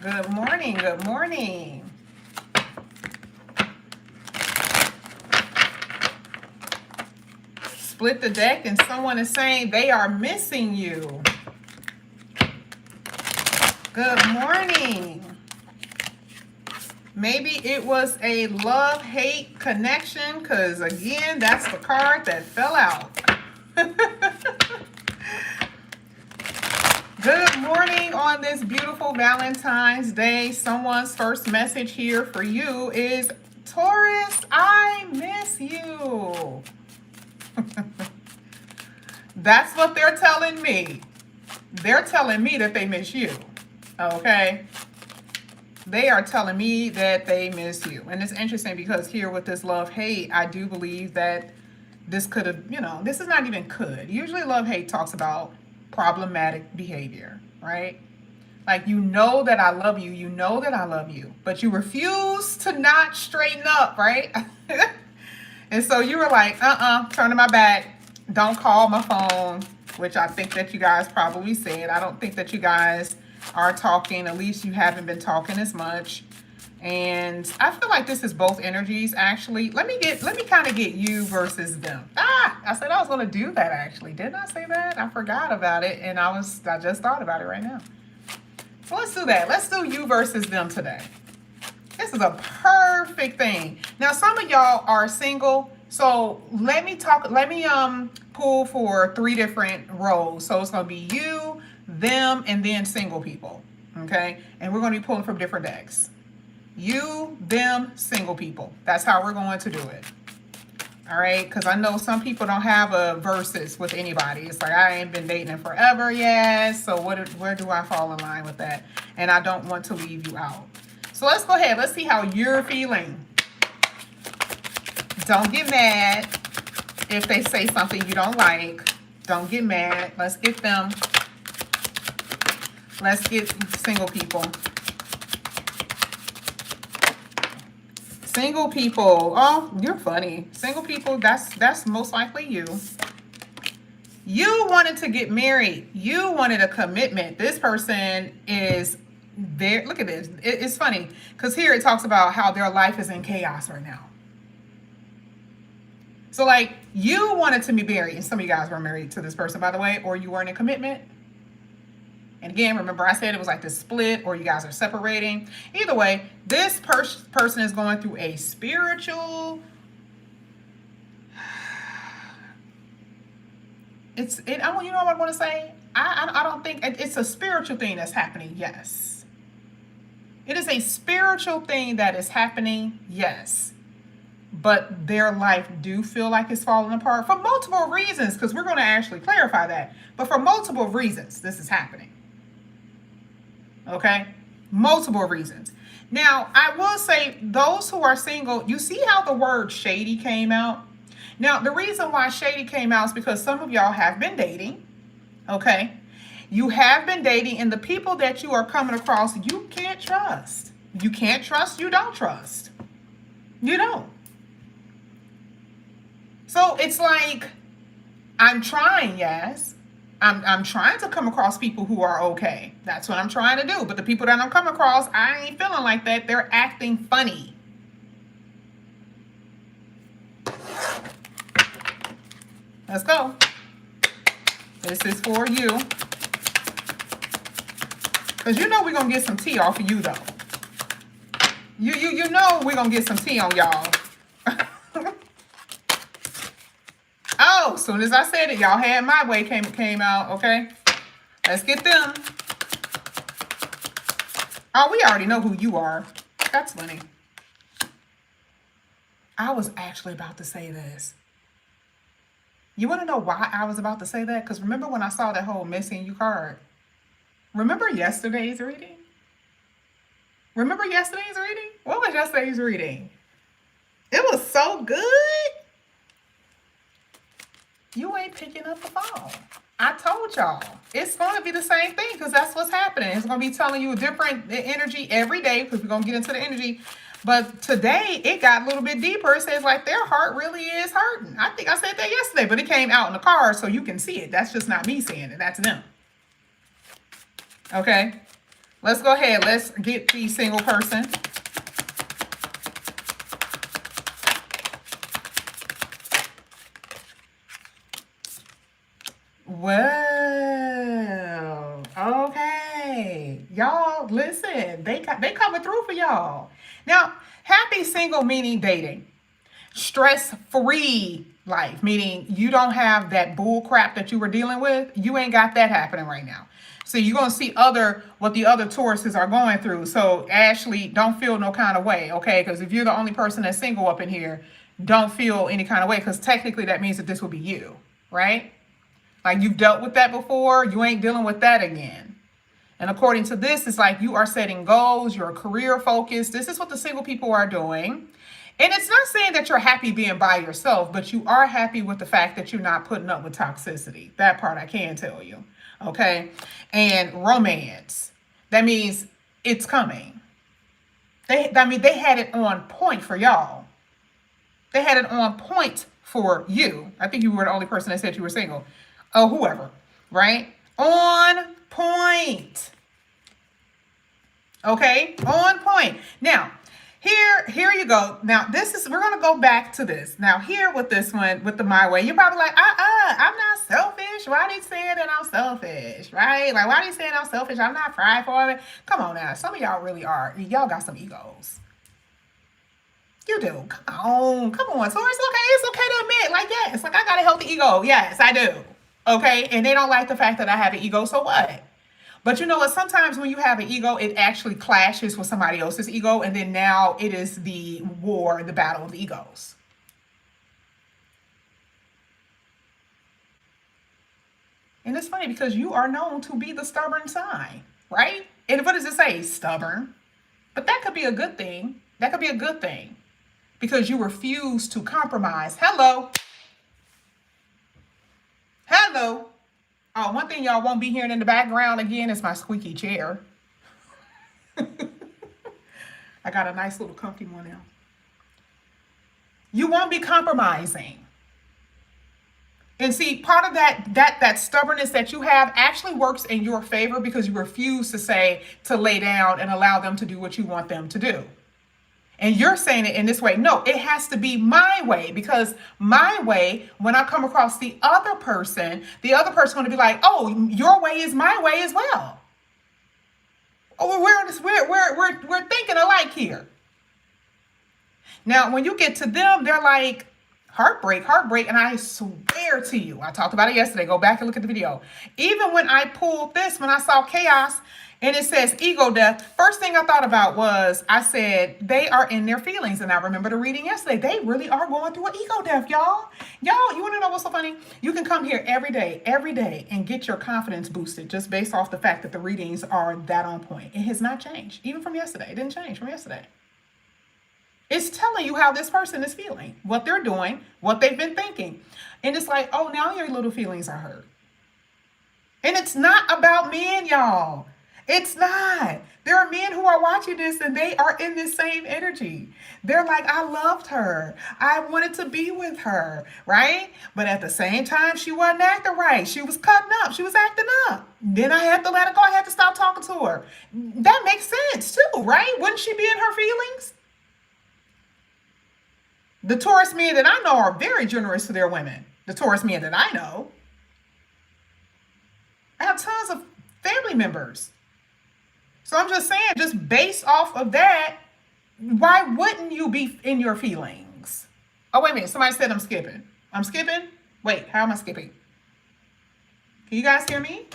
Good morning. Good morning. Split the deck and someone is saying they are missing you. Good morning. Maybe it was a love-hate connection because, again, that's the card that fell out. Good morning on this beautiful Valentine's Day. Someone's first message here for you is, Taurus, I miss you. That's what they're telling me. They're telling me that they miss you. Okay? They are telling me that they miss you. And it's interesting because here with this love-hate, I do believe that this could have, this is not even could. Usually love-hate talks about problematic behavior, right? Like, you know that I love you. You know that I love you. But you refuse to not straighten up, right? And so you were like, turning my back. Don't call my phone, which I think that you guys probably said. I don't think that you guys are talking. At least you haven't been talking as much. And I feel like this is both energies, actually. Let me kind of get you versus them. I said I was going to do that, actually. Didn't I say that? I forgot about it, and I just thought about it right now. So let's do that. Let's do you versus them today. This is a perfect thing. Now, some of y'all are single, so let me pull for 3 different roles. So it's going to be you, them, and then single people, okay? And we're going to be pulling from different decks. You, them, single people. That's how we're going to do it. All right? Because I know some people don't have a versus with anybody. It's like, I ain't been dating forever yet, so where do I fall in line with that? And I don't want to leave you out. So let's go ahead. Let's see how you're feeling. Don't get mad if they say something you don't like. Don't get mad. Let's get them. Let's get single people. Single people. Oh, you're funny. Single people, that's most likely you. You wanted to get married. You wanted a commitment. This person is there. Look at this. It's funny because here it talks about how their life is in chaos right now. So, like, you wanted to be married, and some of you guys were married to this person, by the way, or you weren't in commitment. And again, remember I said it was like this split, or you guys are separating. Either way, this person is going through a spiritual. You know what I want to say? I don't think it's a spiritual thing that's happening. Yes, it is a spiritual thing that is happening. Yes. But their life do feel like it's falling apart for multiple reasons, because we're going to actually clarify that. But for multiple reasons, this is happening. Okay? Multiple reasons. Now, I will say, those who are single, you see how the word shady came out? Now, the reason why shady came out is because some of y'all have been dating. Okay? You have been dating, and the people that you are coming across, you can't trust. You can't trust, you don't trust. You don't. So it's like, I'm trying, yes. I'm trying to come across people who are okay. That's what I'm trying to do. But the people that I'm coming across, I ain't feeling like that. They're acting funny. Let's go. This is for you. Because you know we're going to get some tea off of you, though. You know we're going to get some tea on y'all. Oh, as soon as I said it, y'all had my way came out, okay? Let's get them. Oh, we already know who you are. That's funny. I was actually about to say this. You want to know why I was about to say that? Because remember when I saw that whole missing you card? Remember yesterday's reading? Remember yesterday's reading? What was yesterday's reading? It was so good. You ain't picking up the phone. I told y'all. It's going to be the same thing because that's what's happening. It's going to be telling you a different energy every day because we're going to get into the energy. But today, it got a little bit deeper. It says, like, their heart really is hurting. I think I said that yesterday, but it came out in the card so you can see it. That's just not me saying it. That's them. Okay? Let's go ahead. Let's get the single person. Well, okay. Y'all, listen. They coming through for y'all. Now, happy single meaning dating. Stress-free life, meaning you don't have that bull crap that you were dealing with. You ain't got that happening right now. So you're going to see what the other Tauruses are going through. So Ashley, don't feel no kind of way, okay? Because if you're the only person that's single up in here, don't feel any kind of way, because technically that means that this will be you, right? Like, you've dealt with that before. You ain't dealing with that again. And according to this, it's like you are setting goals. You're career focused. This is what the single people are doing. And it's not saying that you're happy being by yourself, but you are happy with the fact that you're not putting up with toxicity. That part I can tell you. Okay. And romance. That means it's coming. They had it on point for y'all. They had it on point for you. I think you were the only person that said you were single. Oh, whoever, right? On point. Okay, on point. Now, here you go. Now, we're going to go back to this. Now, here with this one, with the my way, you're probably like, I'm not selfish. Why are they saying that I'm selfish, right? Like, why are they saying I'm selfish? I'm not fried for it. Come on now. Some of y'all really are. Y'all got some egos. You do. Come on. So it's okay to admit, like, yes, like, I got a healthy ego. Yes, I do. Okay, and they don't like the fact that I have an ego, so what? But you know what? Sometimes when you have an ego, it actually clashes with somebody else's ego, and then now it is the battle of egos. And it's funny because you are known to be the stubborn sign, right? And what does it say? Stubborn. But that could be a good thing. That could be a good thing because you refuse to compromise. Hello. Oh, one thing y'all won't be hearing in the background again is my squeaky chair. I got a nice little comfy one now. You won't be compromising. And see, part of that stubbornness that you have actually works in your favor because you refuse to lay down and allow them to do what you want them to do. And you're saying it in this way. No, it has to be my way, because my way, when I come across the other person going to be like, oh, your way is my way as well. Oh, we're thinking alike here. Now, when you get to them, they're like, heartbreak. And I swear to you, I talked about it yesterday. Go back and look at the video. Even when I pulled this, when I saw chaos, and it says ego death, first thing I thought about was, I said, they are in their feelings. And I remember the reading yesterday. They really are going through an ego death, y'all. Y'all, you want to know what's so funny? You can come here every day and get your confidence boosted just based off the fact that the readings are that on point. It has not changed, even from yesterday. It didn't change from yesterday. It's telling you how this person is feeling, what they're doing, what they've been thinking. And it's like, oh, now your little feelings are hurt. And it's not about men, y'all. It's not. There are men who are watching this and they are in this same energy. They're like, I loved her. I wanted to be with her, right? But at the same time, she wasn't acting right. She was cutting up. She was acting up. Then I had to let her go. I had to stop talking to her. That makes sense too, right? Wouldn't she be in her feelings? The Taurus men that I know are very generous to their women. The Taurus men that I know. I have tons of family members. So I'm just saying, just based off of that, why wouldn't you be in your feelings? Oh, wait a minute. Somebody said I'm skipping. I'm skipping? Wait, how am I skipping? Can you guys hear me?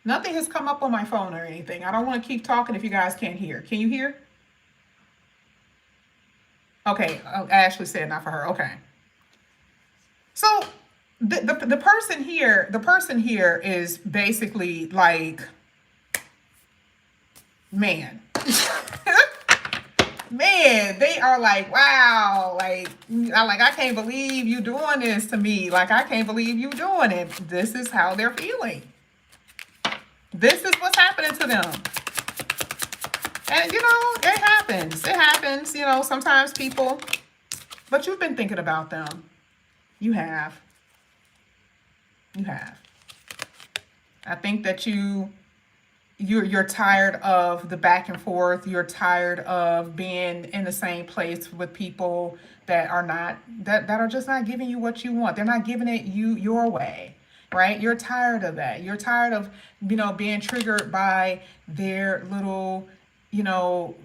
Nothing has come up on my phone or anything. I don't want to keep talking if you guys can't hear. Can you hear? Okay, Ashley said not for her. Okay. So the person here is basically like, man, man, they are like, wow, like I can't believe you doing this to me. Like, I can't believe you doing it. This is how they're feeling. This is what's happening to them. And, you know, it happens. It happens, you know, sometimes people, but you've been thinking about them. You have. You have. I think that you're tired of the back and forth. You're tired of being in the same place with people that are not that are just not giving you what you want. They're not giving it you your way, right? You're tired of that. You're tired of, being triggered by their little, you know,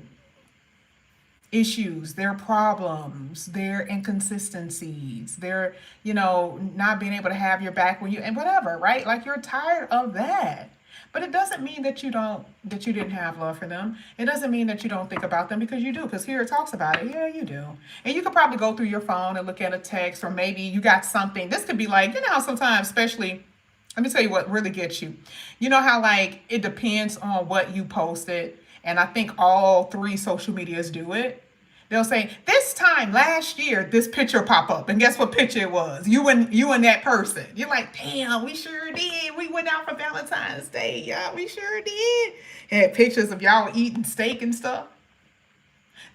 issues, their problems, their inconsistencies, their, not being able to have your back when you and whatever, right? Like you're tired of that. But it doesn't mean that you didn't have love for them. It doesn't mean that you don't think about them, because you do, because here it talks about it. Yeah, you do. And you could probably go through your phone and look at a text, or maybe you got something. This could be like, how sometimes, especially, let me tell you what really gets you. You know how like it depends on what you posted, and I think all three social medias do it. They'll say, this time last year, this picture pop up. And guess what picture it was? You and that person. You're like, damn, we sure did. We went out for Valentine's Day. Yeah, we sure did. Had pictures of y'all eating steak and stuff.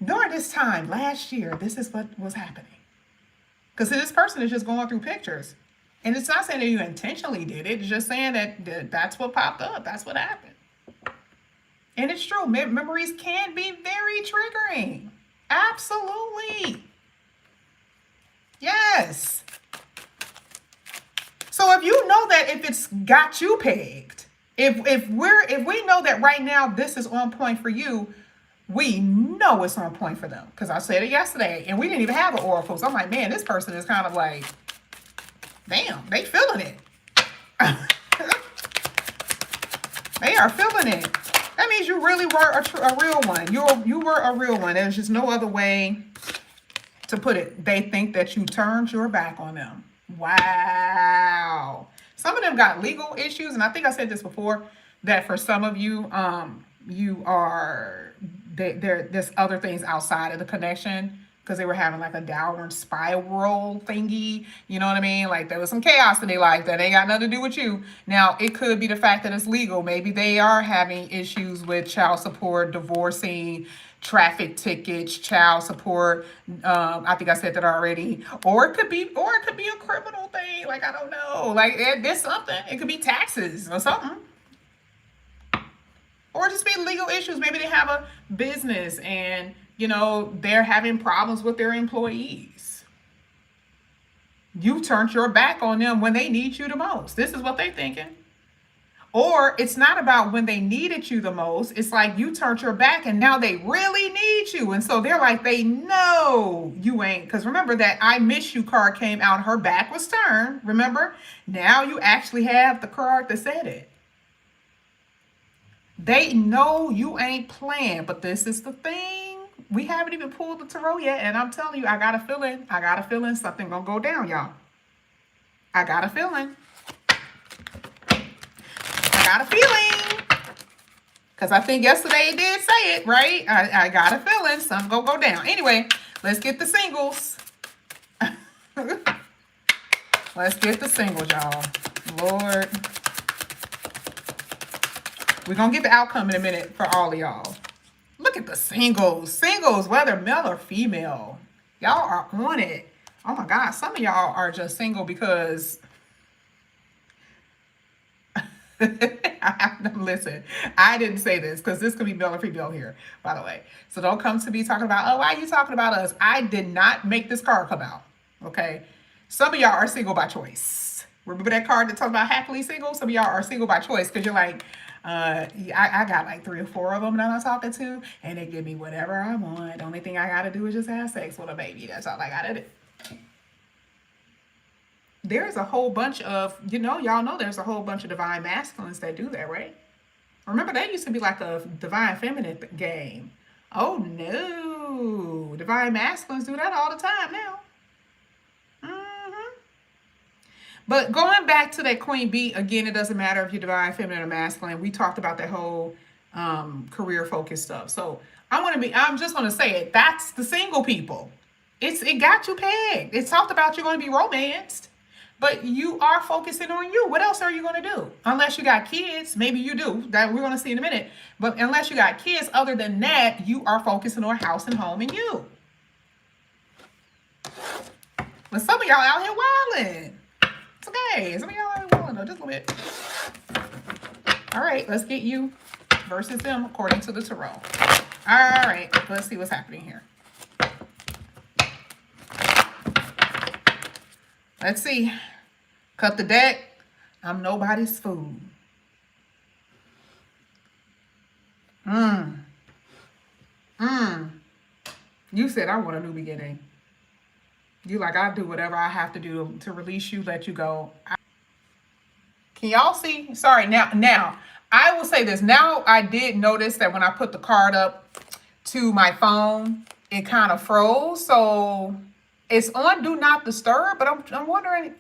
During this time last year, this is what was happening. Because this person is just going through pictures. And it's not saying that you intentionally did it. It's just saying that that's what popped up. That's what happened. And it's true. Memories can be very triggering. Absolutely. Yes. So if you know that, if it's got you pegged, if we know that right now this is on point for you, we know it's on point for them. Because I said it yesterday, and we didn't even have an oracle. So I'm like, man, this person is kind of like, damn, they feeling it. They are feeling it. That means you really were a real one. You were a real one. There's just no other way to put it. They think that you turned your back on them. Wow. Some of them got legal issues, and I think I said this before, that for some of you, there's other things outside of the connection, because they were having like a downward spiral thingy. You know what I mean? Like there was some chaos in their life that ain't got nothing to do with you. Now, it could be the fact that it's legal. Maybe they are having issues with child support, divorcing, traffic tickets, child support. I think I said that already. Or it could be a criminal thing. Like, I don't know. Like there's something. It could be taxes or something. Or just be legal issues. Maybe they have a business and they're having problems with their employees. You turned your back on them when they need you the most. This is what they're thinking. Or it's not about when they needed you the most. It's like you turned your back and now they really need you. And so they're like, they know you ain't. Because remember that I miss you card came out. Her back was turned. Remember? Now you actually have the card that said it. They know you ain't playing. But this is the thing. We haven't even pulled the tarot yet, and I'm telling you, I got a feeling something gonna go down, y'all. I got a feeling. Because I think yesterday it did say it, right? I got a feeling something gonna go down. Anyway, let's get the singles. Let's get the singles, y'all. Lord. We're gonna get the outcome in a minute for all of y'all. Look at the singles. Singles, whether male or female. Y'all are on it. Oh my God. Some of y'all are just single because... Listen, I didn't say this because this could be male or female here, by the way. So don't come to me talking about, oh, why are you talking about us? I did not make this card come out. Okay. Some of y'all are single by choice. Remember that card that talks about happily single? Some of y'all are single by choice because you're like, I got like 3 or 4 of them that I'm talking to, and they give me whatever I want. The only thing I gotta do is just have sex with a baby. That's all I gotta do. There's a whole bunch of, y'all know there's a whole bunch of divine masculines that do that, right? Remember, that used to be like a divine feminine game. Oh no, divine masculines do that all the time now. But going back to that Queen Bee, again, it doesn't matter if you're divine, feminine, or masculine. We talked about that whole career focused stuff. So I'm just going to say it. That's the single people. It got you pegged. It talked about you're going to be romanced, but you are focusing on you. What else are you going to do? Unless you got kids, maybe you do. That we're going to see in a minute. But unless you got kids, other than that, you are focusing on house and home and you. But some of y'all out here wilding. It's okay. Some of y'all are willing though, just a little bit. All right, let's get you versus them according to the tarot. All right, let's see what's happening here. Let's see. Cut the deck. I'm nobody's fool. You said I want a new beginning. You like, I'll do whatever I have to do to release you, let you go. Can y'all see? Sorry, now, I will say this. Now, I did notice that when I put the card up to my phone, it kind of froze. So it's on Do Not Disturb, but I'm wondering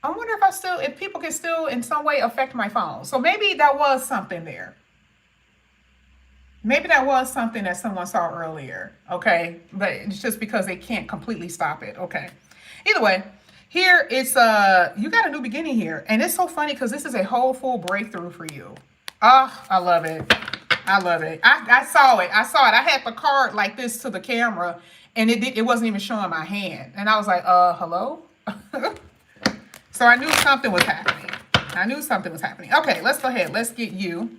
if people can still in some way affect my phone. So maybe that was something there. Maybe that was something that someone saw earlier, okay? But it's just because they can't completely stop it, okay? Either way, here it's, you got a new beginning here. And it's so funny because this is a whole full breakthrough for you. Oh, I love it. I love it. I saw it. I had the card like this to the camera and it wasn't even showing my hand. And I was like, hello? So I knew something was happening. Okay, let's go ahead. Let's get you.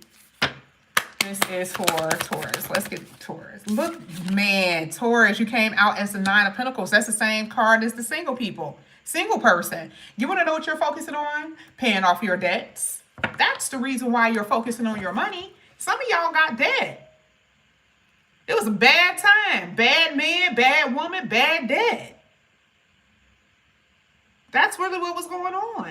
This is for Taurus. Let's get Taurus. Look, man, Taurus, you came out as the Nine of Pentacles. That's the same card as the single people. Single person. You want to know what you're focusing on? Paying off your debts. That's the reason why you're focusing on your money. Some of y'all got debt. It was a bad time. Bad man, bad woman, bad debt. That's really what was going on.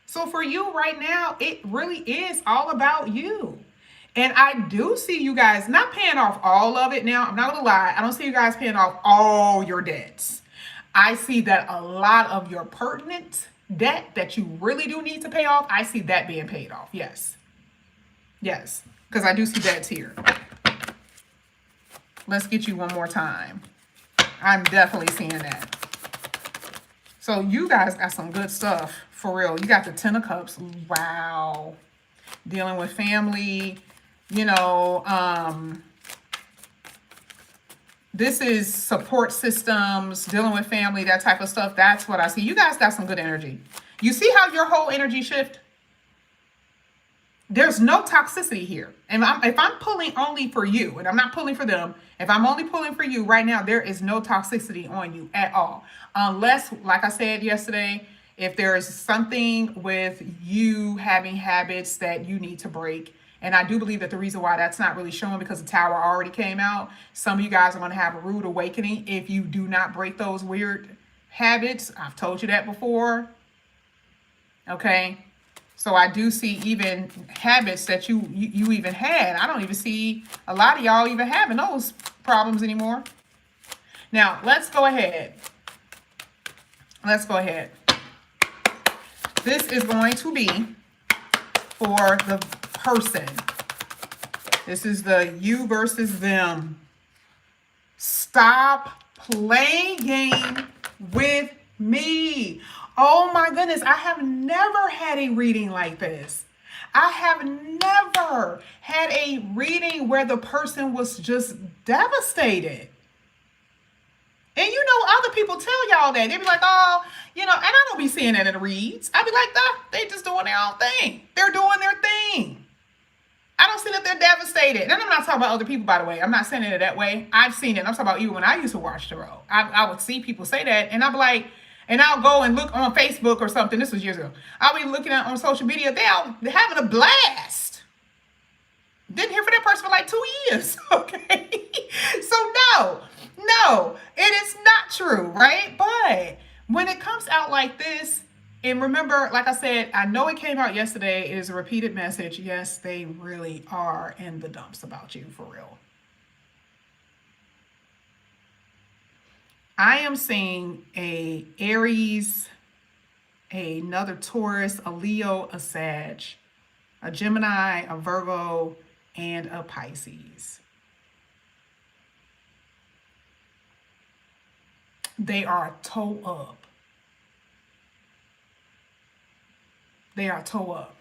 So for you right now, it really is all about you. And I do see you guys not paying off all of it now. I'm not going to lie. I don't see you guys paying off all your debts. I see that a lot of your pertinent debt that you really do need to pay off, I see that being paid off. Yes. Yes. Because I do see debts here. Let's get you one more time. I'm definitely seeing that. So you guys got some good stuff. For real, you got the Ten of Cups. Wow. Dealing with family, you know, this is support systems, dealing with family, that type of stuff. That's what I see. You guys got some good energy. You see how your whole energy shift? There's no toxicity here. And if I'm pulling only for you, and I'm not pulling for them, if I'm only pulling for you right now, there is no toxicity on you at all. Unless, like I said yesterday, if there is something with you having habits that you need to break. And I do believe that the reason why that's not really showing because the Tower already came out. Some of you guys are going to have a rude awakening if you do not break those weird habits. I've told you that before. Okay. So I do see even habits that you even had. I don't even see a lot of y'all even having those problems anymore. Now, let's go ahead. This is going to be for the person. This is the you versus them. Stop playing with me. Oh my goodness, I have never had a reading like this. I have never had a reading where the person was just devastated. And you know, other people tell y'all that. They be like, oh, you know, and I don't be seeing that in the reads. I be like, they just doing their own thing. They're doing their thing. I don't see that they're devastated. And I'm not talking about other people, by the way. I'm not saying it that way. I've seen it. I'm talking about you when I used to watch tarot. I would see people say that, and I'll be like, and I'll go and look on Facebook or something. This was years ago. I'll be looking at on social media. They're having a blast. Didn't hear from that person for like 2 years. Okay. So no, it is not true, right? But when it comes out like this, and remember, like I said, I know it came out yesterday. It is a repeated message. Yes, they really are in the dumps about you, for real. I am seeing a Aries, another Taurus, a Leo, a Sag, a Gemini, a Virgo, and a Pisces. They are toe up. They are toe up.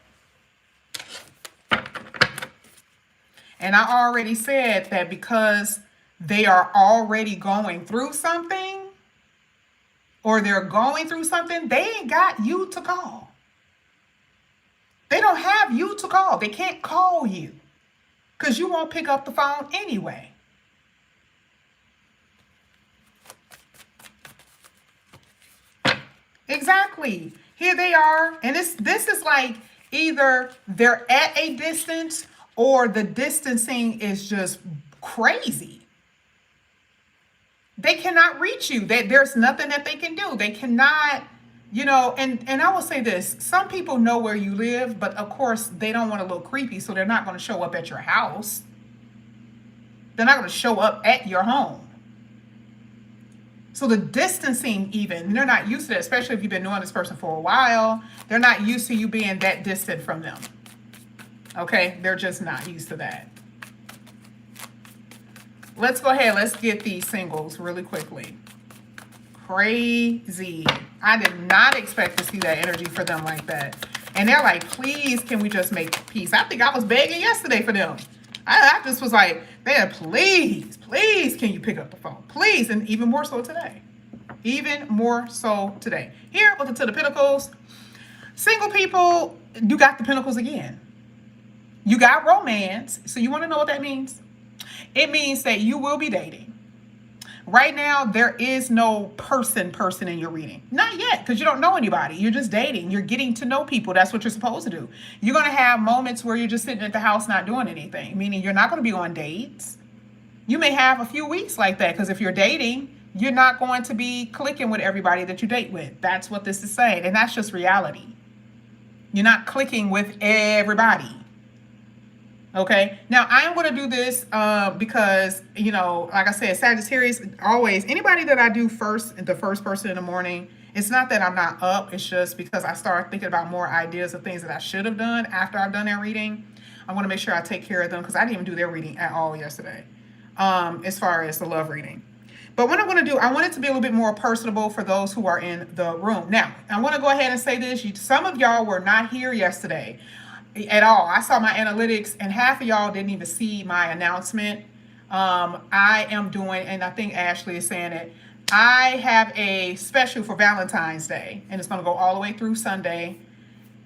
And I already said that because they are already going through something, or they're going through something, they ain't got you to call. They don't have you to call. They can't call you because you won't pick up the phone anyway. Exactly. Here they are. And this is like either they're at a distance or the distancing is just crazy. They cannot reach you. There's nothing that they can do. They cannot, and I will say this. Some people know where you live, but of course they don't want to look creepy, so they're not going to show up at your house. They're not going to show up at your home. So the distancing even, they're not used to that, especially if you've been knowing this person for a while. They're not used to you being that distant from them. Okay? They're just not used to that. Let's go ahead. Let's get these singles really quickly. Crazy. I did not expect to see that energy for them like that. And they're like, please, can we just make peace? I think I was begging yesterday for them. I just was like, man, please, can you pick up the phone? Please. And even more so today. Even more so today. Here with the Two of Pentacles. Single people, you got the Pentacles again. You got romance. So you want to know what that means? It means that you will be dating. Right now, there is no person in your reading. Not yet, because you don't know anybody. You're just dating. You're getting to know people. That's what you're supposed to do. You're going to have moments where you're just sitting at the house not doing anything, meaning you're not going to be on dates. You may have a few weeks like that, because if you're dating, you're not going to be clicking with everybody that you date with. That's what this is saying, and that's just reality. You're not clicking with everybody. Okay, now I am going to do this because, like I said, Sagittarius, always, anybody that I do first, the first person in the morning, it's not that I'm not up. It's just because I start thinking about more ideas of things that I should have done after I've done their reading. I want to make sure I take care of them because I didn't even do their reading at all yesterday as far as the love reading. But what I'm going to do, I want it to be a little bit more personable for those who are in the room. Now, I want to go ahead and say this. Some of y'all were not here yesterday at all. I saw my analytics and half of y'all didn't even see my announcement. I am doing, and I think Ashley is saying it, I have a special for Valentine's Day, and it's going to go all the way through Sunday.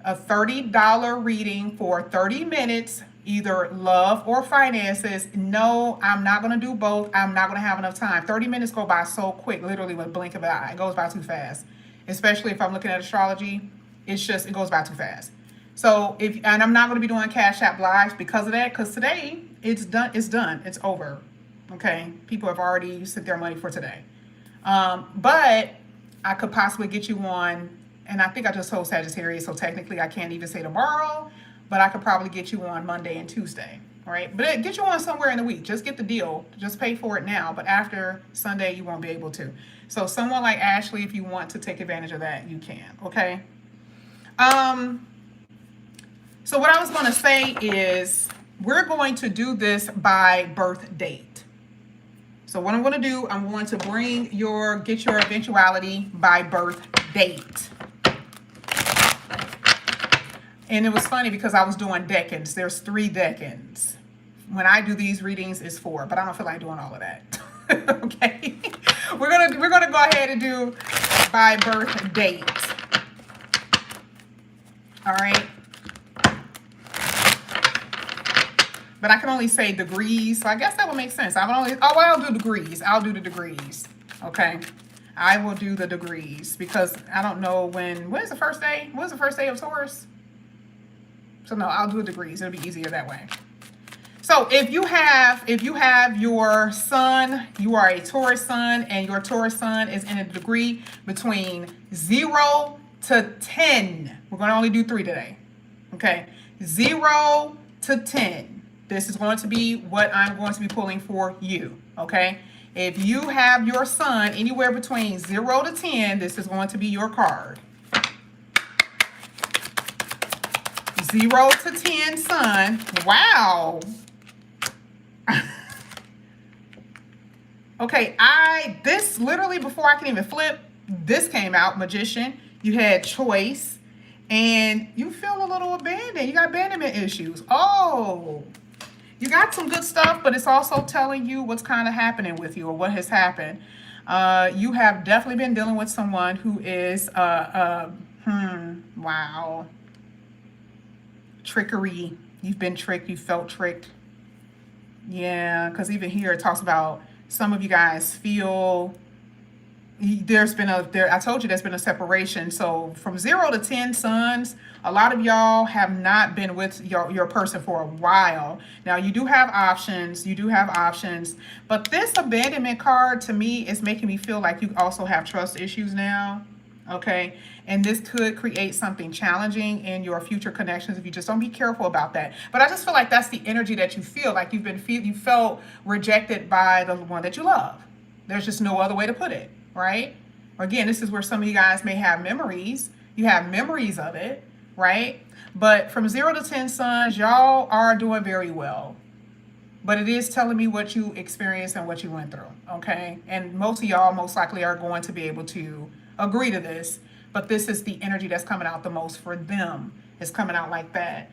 A $30 reading for 30 minutes, either love or finances. No, I'm not going to do both. I'm not going to have enough time. 30 minutes go by so quick, literally with a blink of an eye. It goes by too fast, especially if I'm looking at astrology. It goes by too fast. So and I'm not going to be doing Cash App lives because of that, because today it's done. It's over. Okay. People have already sent their money for today. But I could possibly get you on, and I think I just told Sagittarius, so technically I can't even say tomorrow, but I could probably get you on Monday and Tuesday. All right. But get you on somewhere in the week. Just get the deal. Just pay for it now. But after Sunday, you won't be able to. So someone like Ashley, if you want to take advantage of that, you can. Okay. So what I was going to say is we're going to do this by birth date. So what I'm going to do, I'm going to get your eventuality by birth date. And it was funny because I was doing decans. There's 3 decans. When I do these readings, it's 4, but I don't feel like doing all of that. Okay. We're gonna go ahead and do by birth date. All right. But I can only say degrees, so I guess that would make sense. I'll do degrees. I'll do the degrees. Okay. I will do the degrees because I don't know when is the first day? When is the first day of Taurus? So no, I'll do the degrees. It'll be easier that way. So if you have your sun, you are a Taurus sun, and your Taurus sun is in a degree between 0 to 10. We're going to only do 3 today. Okay. 0 to 10. This is going to be what I'm going to be pulling for you. Okay. If you have your sun anywhere between 0 to 10, this is going to be your card. 0 to 10 sun. Wow. Okay, this literally before I can even flip, this came out, Magician. You had choice, and you feel a little abandoned. You got abandonment issues. Oh, you got some good stuff, but it's also telling you what's kind of happening with you or what has happened. You have definitely been dealing with someone who is, wow, trickery. You've been tricked. You felt tricked. Yeah, because even here it talks about some of you guys feel there's been I told you there's been a separation. So from 0 to 10 sons, a lot of y'all have not been with your person for a while. Now you do have options. You do have options. But this abandonment card to me is making me feel like you also have trust issues now. Okay. And this could create something challenging in your future connections if you just don't be careful about that. But I just feel like that's the energy that you feel like you felt rejected by the one that you love. There's just no other way to put it, right? Again, this is where some of you guys may have memories. You have memories of it, right? But from 0 to 10 sons, y'all are doing very well. But it is telling me what you experienced and what you went through, okay? And most of y'all most likely are going to be able to agree to this, but this is the energy that's coming out the most for them. It's coming out like that.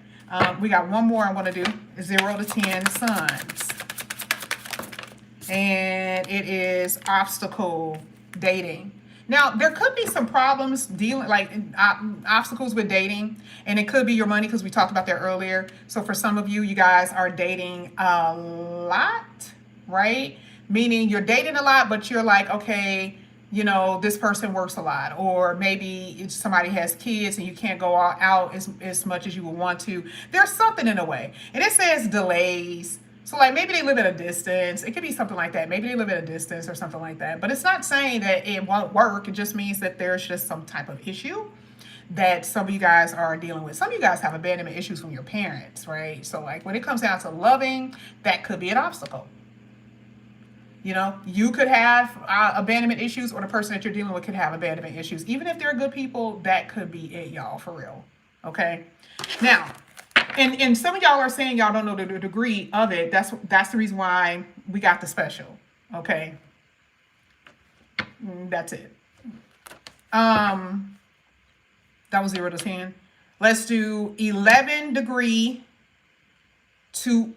We got one more I'm going to do, 0 to 10 sons. And it is obstacle dating. Now, there could be some problems dealing, like obstacles with dating, and it could be your money because we talked about that earlier. So for some of you, you guys are dating a lot, right? Meaning you're dating a lot, but you're like, okay, you know, this person works a lot, or maybe somebody has kids and you can't go out as much as you would want to. There's something in a way. And it says delays. So like maybe they live at a distance. It could be something like that. Maybe they live at a distance or something like that. But it's not saying that it won't work. It just means that there's just some type of issue that some of you guys are dealing with. Some of you guys have abandonment issues from your parents, right? So like when it comes down to loving, that could be an obstacle. You know, you could have abandonment issues, or the person that you're dealing with could have abandonment issues. Even if they're good people, that could be it, y'all, for real. Okay? Now, and some of y'all are saying y'all don't know the degree of it. That's the reason why we got the special. Okay? That's it. That was 0 to 10. Let's do 11 degree to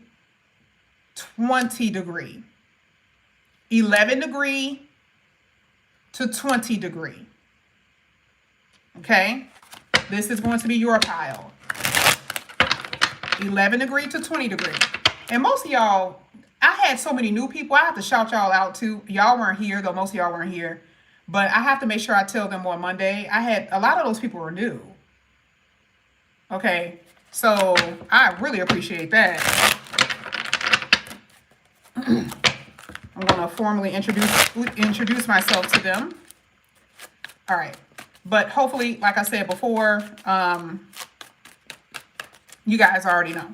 20 degree. 11 degree to 20 degree. Okay? This is going to be your pile. 11 degree to 20 degree. And most of y'all, I had so many new people. I have to shout y'all out too. Y'all weren't here, though most of y'all weren't here. But I have to make sure I tell them on Monday. I had a lot of those people were new. Okay? So I really appreciate that. I'm going to formally introduce myself to them. All right. But hopefully, like I said before, you guys already know.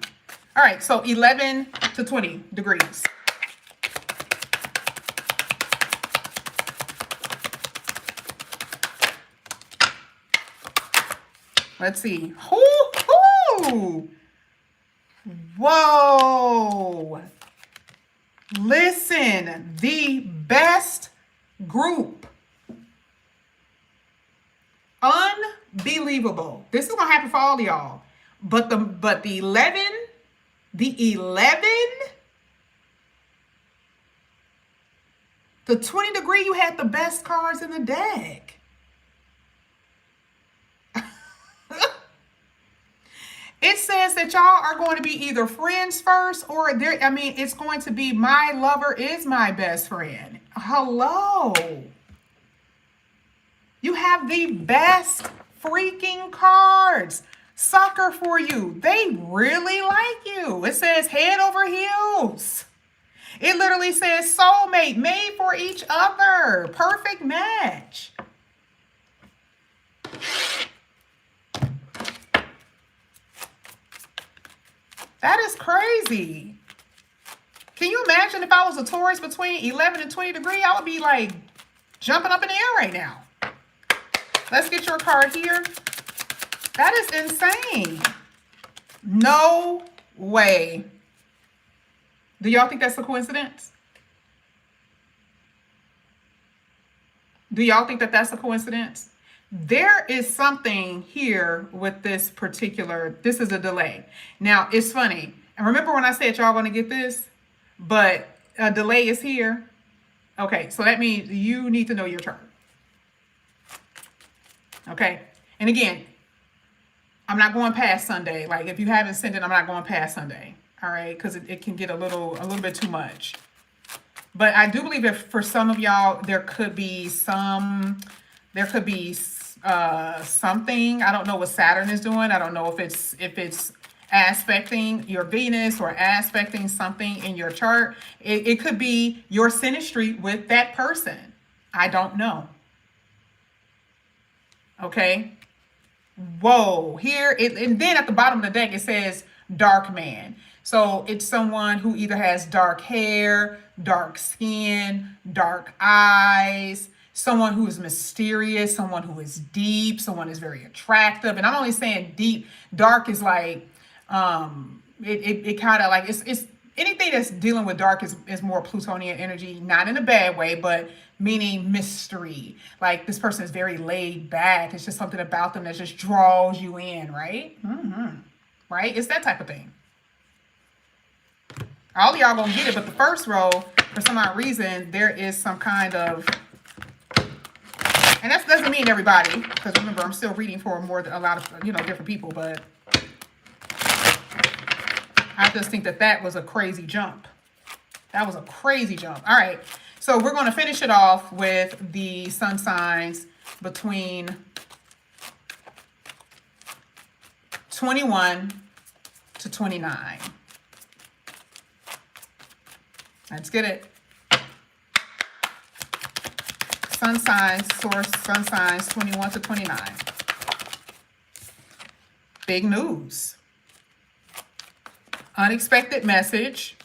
All right. So 11 to 20 degrees. Let's see. Whoo! Whoa. Listen, the best group. Unbelievable. This is going to happen for all of y'all. But the 11, the 20 degree, you had the best cards in the deck. It says that y'all are going to be either friends first, or it's going to be my lover is my best friend. Hello. You have the best freaking cards. Sucker for you. They really like you. It says head over heels. It literally says soulmate, made for each other. Perfect match. That is crazy. Can you imagine if I was a Taurus between 11 and 20 degree? I would be like jumping up in the air right now. Let's get your card here. That is insane. No way. Do y'all think that's a coincidence? Do y'all think that that's a coincidence? There is something here with this this is a delay. Now, it's funny. And remember when I said y'all going to get this? But a delay is here. Okay, so that means you need to know your chart. Okay, and again, I'm not going past Sunday. Like if you haven't sent it, I'm not going past Sunday. All right, because it can get a little bit too much. But I do believe that for some of y'all, there could be something. I don't know what Saturn is doing. I don't know if it's aspecting your Venus or aspecting something in your chart. It could be your synastry with that person. I don't know. Okay. Whoa. Here, and then at the bottom of the deck, it says dark man. So it's someone who either has dark hair, dark skin, dark eyes, someone who is mysterious, someone who is deep, someone is very attractive. And I'm only saying deep. Dark is like, it kind of like, it's anything that's dealing with dark is more Plutonian energy, not in a bad way, but meaning mystery. Like this person is very laid back. It's just something about them that just draws you in, right? Right? It's that type of thing. All of y'all gonna get it, but the first row, for some odd reason, there is some kind of, and that doesn't mean everybody, because remember, I'm still reading for a lot of, different people, but I just think that was a crazy jump. That was a crazy jump. All right, so we're gonna finish it off with the sun signs between 21 to 29. Let's get it. Sun signs, source, sun signs, 21 to 29. Big news. Unexpected message.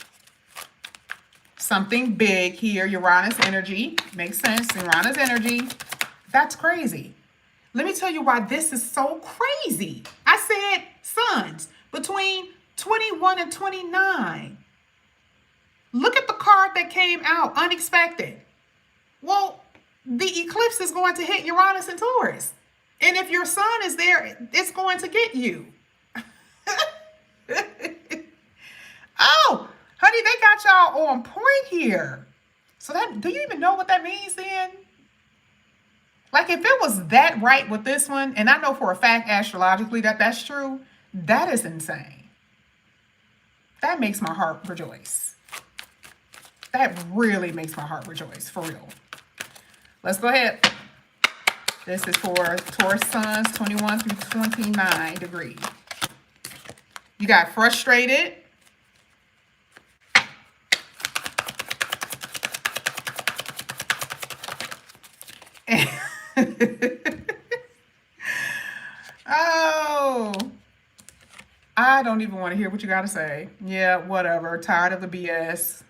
Something big here. Uranus energy. Makes sense. Uranus energy. That's crazy. Let me tell you why this is so crazy. I said suns between 21 and 29. Look at the card that came out, unexpected. Well, the eclipse is going to hit Uranus and Taurus. And if your sun is there, it's going to get you. Oh, honey, they got y'all on point here. So do you even know what that means then? Like if it was that right with this one, and I know for a fact astrologically that's true, that is insane. That makes my heart rejoice. That really makes my heart rejoice, for real. Let's go ahead. This is for Taurus suns, 21 through 29 degrees. You got frustrated. Oh, I don't even want to hear what you got to say. Yeah, whatever. Tired of the BS.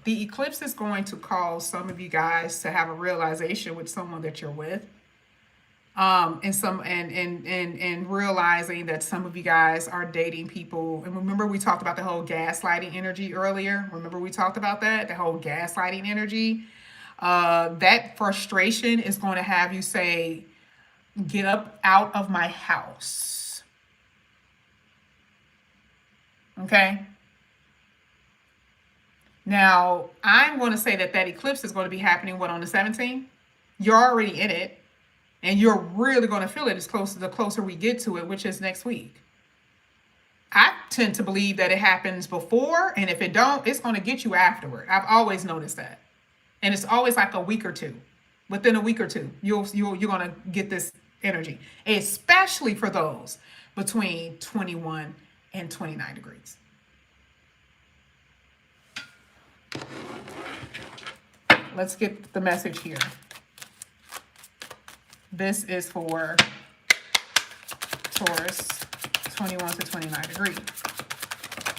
The eclipse is going to cause some of you guys to have a realization with someone that you're with. And realizing that some of you guys are dating people. And remember, we talked about the whole gaslighting energy earlier. Remember, we talked about that, the whole gaslighting energy. That frustration is going to have you say, get up out of my house. Okay. Now, I'm going to say that eclipse is going to be happening, on the 17th? You're already in it. And you're really going to feel it the closer we get to it, which is next week. I tend to believe that it happens before, and if it don't, it's going to get you afterward. I've always noticed that. And it's always like a week or two. Within a week or two, you're going to get this energy, especially for those between 21 and 29 degrees. Let's get the message here. This is for Taurus, 21 to 29 degrees.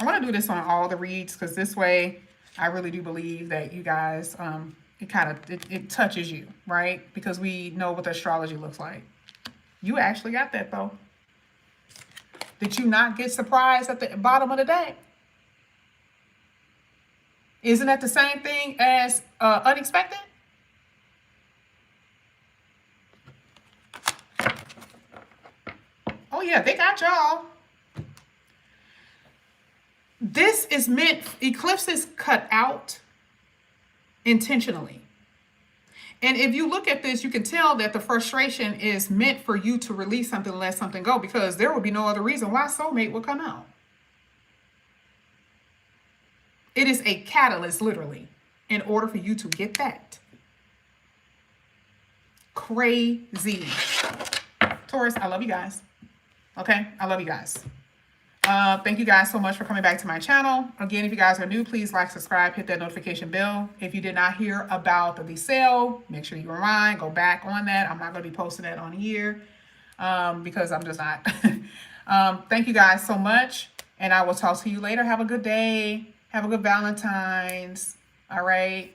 I want to do this on all the reads because this way I really do believe that you guys, it touches you, right? Because we know what astrology looks like. You actually got that though. Did you not get surprised at the bottom of the deck? Isn't that the same thing as unexpected? Oh yeah, they got y'all. This is meant, eclipses cut out intentionally. And if you look at this, you can tell that the frustration is meant for you to release something and let something go, because there would be no other reason why soulmate would come out. It is a catalyst, literally, in order for you to get that. Crazy. Taurus, I love you guys. Okay? I love you guys. Thank you guys so much for coming back to my channel. Again, if you guys are new, please like, subscribe, hit that notification bell. If you did not hear about the sale, make sure you rewind, go back on that. I'm not going to be posting that on here because I'm just not. Thank you guys so much, and I will talk to you later. Have a good day. Have a good Valentine's. All right.